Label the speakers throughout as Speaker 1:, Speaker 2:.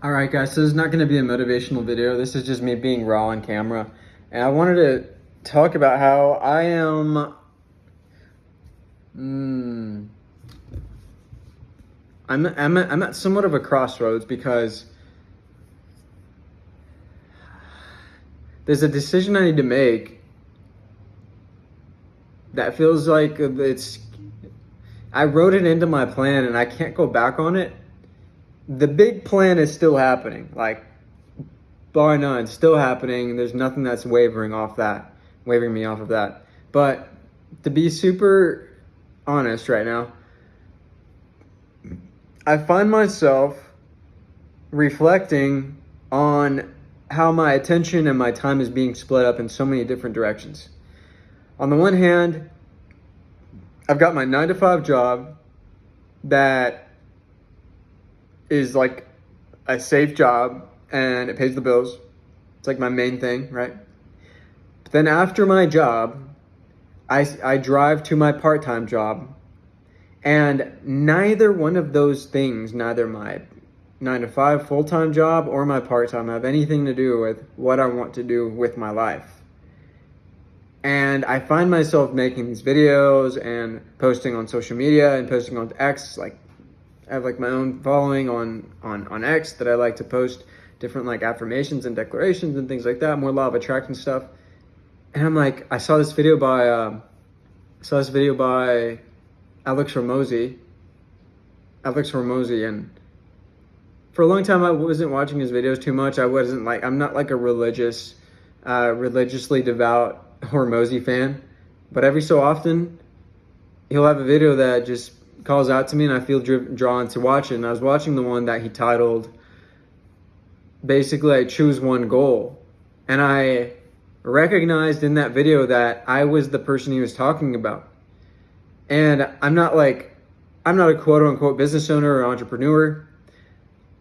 Speaker 1: All right, guys, so this is not going to be a motivational video. This is just me being raw on camera. And I wanted to talk about how I am, I'm at somewhat of a crossroads because there's a decision I need to make that feels like I wrote it into my plan and I can't go back on it. The big plan is still happening, like bar none, still happening. There's nothing that's wavering me off of that. But to be super honest right now, I find myself reflecting on how my attention and my time is being split up in so many different directions. On the one hand, I've got my 9 to 5 job that is like a safe job and it pays the bills. It's like my main thing, right? But then after my job, I drive to my part-time job, and neither one of those things, neither my 9 to 5 full-time job or my part-time, have anything to do with what I want to do with my life. And I find myself making these videos and posting on social media and posting on X. Like, I have like my own following on X that I like to post different like affirmations and declarations and things like that, more law of attraction stuff. And I'm like, I saw this video by Alex Ramosi, and for a long time I wasn't watching his videos too much. I'm not like a religiously devout Hormozy fan, but every so often he'll have a video that just calls out to me and I feel drawn to watch it. And I was watching the one that he titled, basically, I choose one goal. And I recognized in that video that I was the person he was talking about. And I'm not a quote unquote business owner or entrepreneur,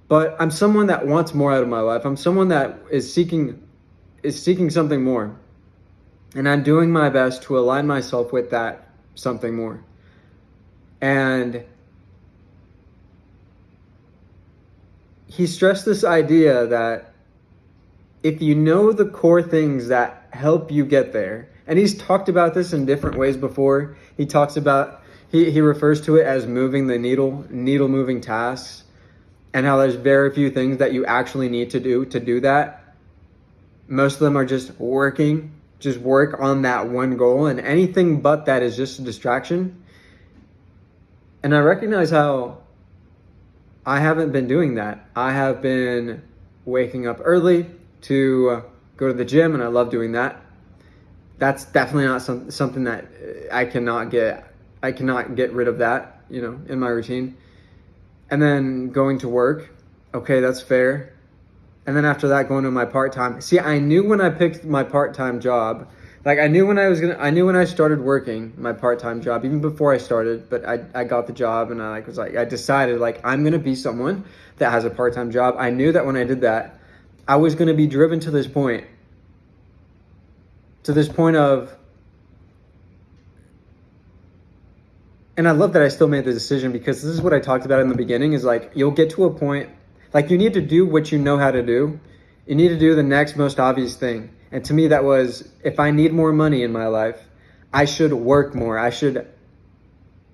Speaker 1: but I'm someone that wants more out of my life. I'm someone that is seeking something more. And I'm doing my best to align myself with that something more. And he stressed this idea that if you know the core things that help you get there, and he's talked about this in different ways before. He talks about, he refers to it as moving the needle moving tasks, and how there's very few things that you actually need to do that. Most of them are just work on that one goal, and anything but that is just a distraction. And I recognize how I haven't been doing that. I have been waking up early to go to the gym, and I love doing that. That's definitely not something that I cannot get rid of that, in my routine. And then going to work, okay, that's fair. And then after that, going to my part-time. See, I knew when I picked my part-time job, like I knew when I started working my part-time job, even before I started, but I got the job and I decided I'm going to be someone that has a part-time job. I knew that when I did that, I was going to be driven to this point of, and I love that I still made the decision, because this is what I talked about in the beginning, is you'll get to a point, you need to do what you know how to do. You need to do the next most obvious thing. And to me, that was, if I need more money in my life, I should work more. I should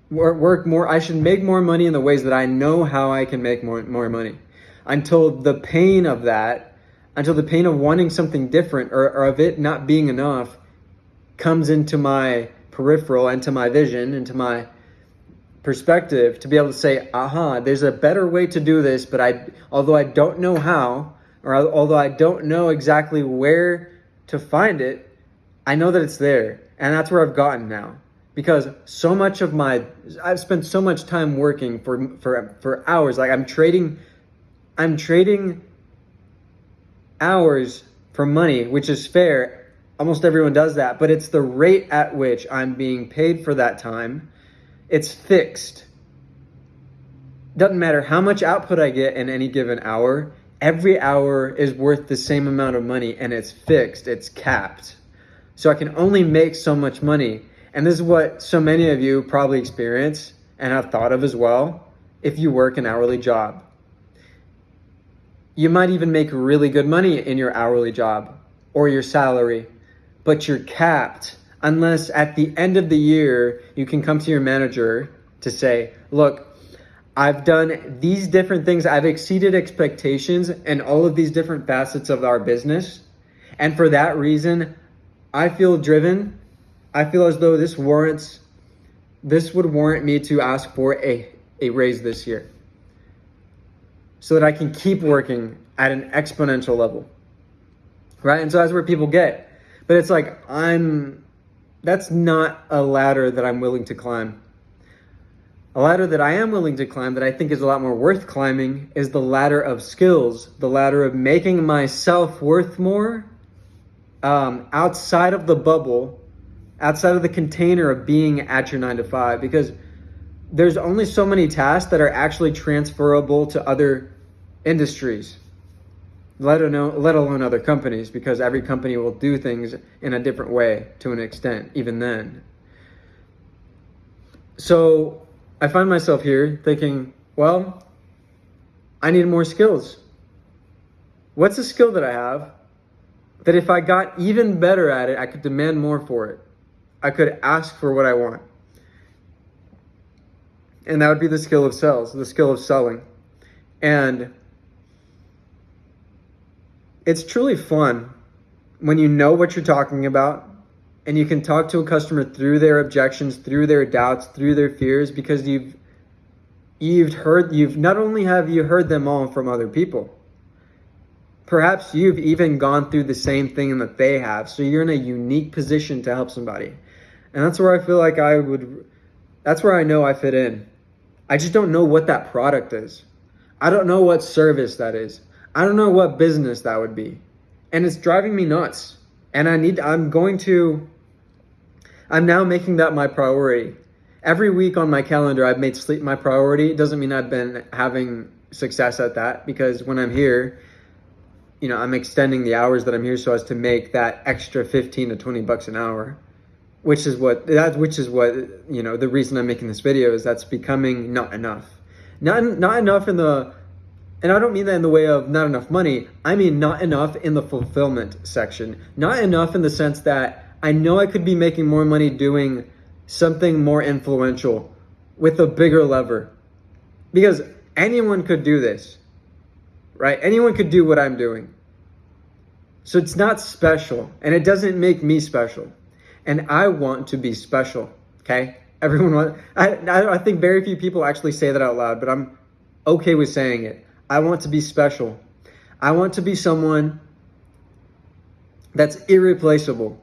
Speaker 1: work more. I should make more money in the ways that I know how I can make more money. Until the pain of wanting something different or of it not being enough comes into my peripheral, into my vision, into my perspective, to be able to say, there's a better way to do this, but although I don't know how, or although I don't know exactly where to find it, I know that it's there. And that's where I've gotten now. Because I've spent so much time working for hours. I'm trading hours for money, which is fair. Almost everyone does that, but it's the rate at which I'm being paid for that time. It's fixed. Doesn't matter how much output I get in any given hour. Every hour is worth the same amount of money, and it's fixed, it's capped. So I can only make so much money. And this is what so many of you probably experience and have thought of as well if you work an hourly job. You might even make really good money in your hourly job or your salary, but you're capped unless at the end of the year you can come to your manager to say, look, I've done these different things. I've exceeded expectations in all of these different facets of our business. And for that reason, I feel driven. I feel as though this would warrant me to ask for a raise this year so that I can keep working at an exponential level. Right? And so that's where people get. But it's like, that's not a ladder that I'm willing to climb. A ladder that I am willing to climb that I think is a lot more worth climbing is the ladder of skills, the ladder of making myself worth more outside of the bubble, outside of the container of being at your 9 to 5, because there's only so many tasks that are actually transferable to other industries, let alone other companies, because every company will do things in a different way to an extent, even then. So I find myself here thinking, well, I need more skills. What's a skill that I have that if I got even better at it, I could demand more for it? I could ask for what I want. And that would be the skill of sales, the skill of selling. And it's truly fun when you know what you're talking about and you can talk to a customer through their objections, through their doubts, through their fears, because you've not only have you heard them all from other people, perhaps you've even gone through the same thing that they have. So you're in a unique position to help somebody. And that's where I feel like that's where I know I fit in. I just don't know what that product is. I don't know what service that is. I don't know what business that would be. And it's driving me nuts. And I'm now making that my priority. Every week on my calendar, I've made sleep my priority. It doesn't mean I've been having success at that, because when I'm here, I'm extending the hours that I'm here so as to make that extra 15 to 20 bucks an hour, which is what, the reason I'm making this video is that's becoming not enough. Not enough and I don't mean that in the way of not enough money. I mean not enough in the fulfillment section. Not enough in the sense that I know I could be making more money doing something more influential with a bigger lever. Because anyone could do this, right? Anyone could do what I'm doing. So it's not special, and it doesn't make me special. And I want to be special, okay? I think very few people actually say that out loud, but I'm okay with saying it. I want to be special. I want to be someone that's irreplaceable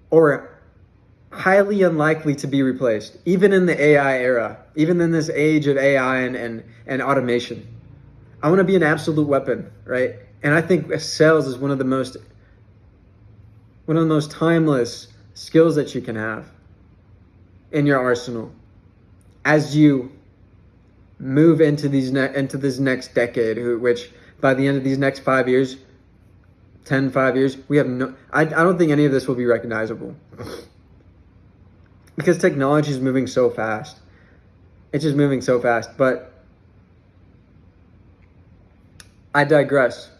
Speaker 1: or highly unlikely to be replaced, even in the AI era, even in this age of AI and automation. I want to be an absolute weapon, right? And I think sales is one of the most timeless skills that you can have in your arsenal as you move into this next decade, which by the end of these next 5 years, 5 years, we have I don't think any of this will be recognizable because technology is moving so fast. It's just moving so fast, but I digress.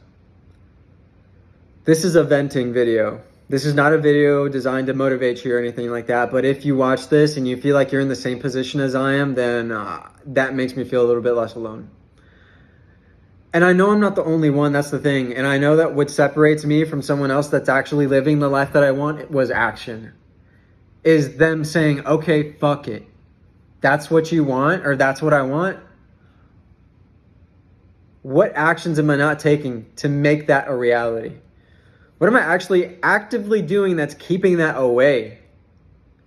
Speaker 1: This is a venting video. This is not a video designed to motivate you or anything like that, but if you watch this and you feel like you're in the same position as I am, then that makes me feel a little bit less alone. And I know I'm not the only one, that's the thing. And I know that what separates me from someone else that's actually living the life that I want was action. Is them saying, okay, fuck it. That's what you want, or that's what I want. What actions am I not taking to make that a reality? What am I actually actively doing that's keeping that away?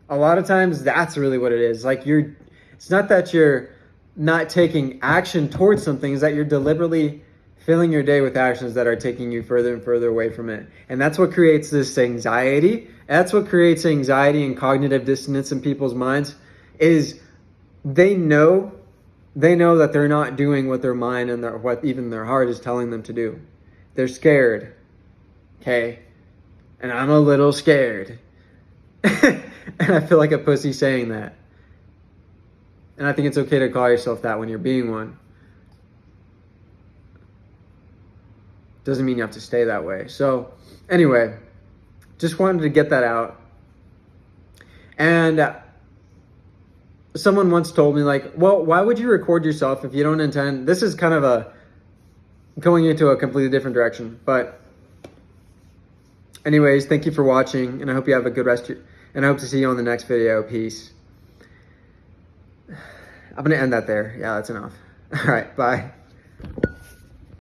Speaker 1: A lot of times that's really what it is. Like it's not that you're not taking action towards something, is that you're deliberately filling your day with actions that are taking you further and further away from it. And that's what creates this anxiety. That's what creates anxiety and cognitive dissonance in people's minds, is they know that they're not doing what their mind and what even their heart is telling them to do. They're scared. Okay? And I'm a little scared. And I feel like a pussy saying that. And I think it's okay to call yourself that when you're being one. doesn't mean you have to stay that way. So anyway, just wanted to get that out. And someone once told me, like, well, why would you record yourself if you don't intend? This is kind of a going into a completely different direction. But anyways, thank you for watching, and I hope you have a good rest. And I hope to see you on the next video. Peace. I'm going to end that there. Yeah, that's enough. All right, bye.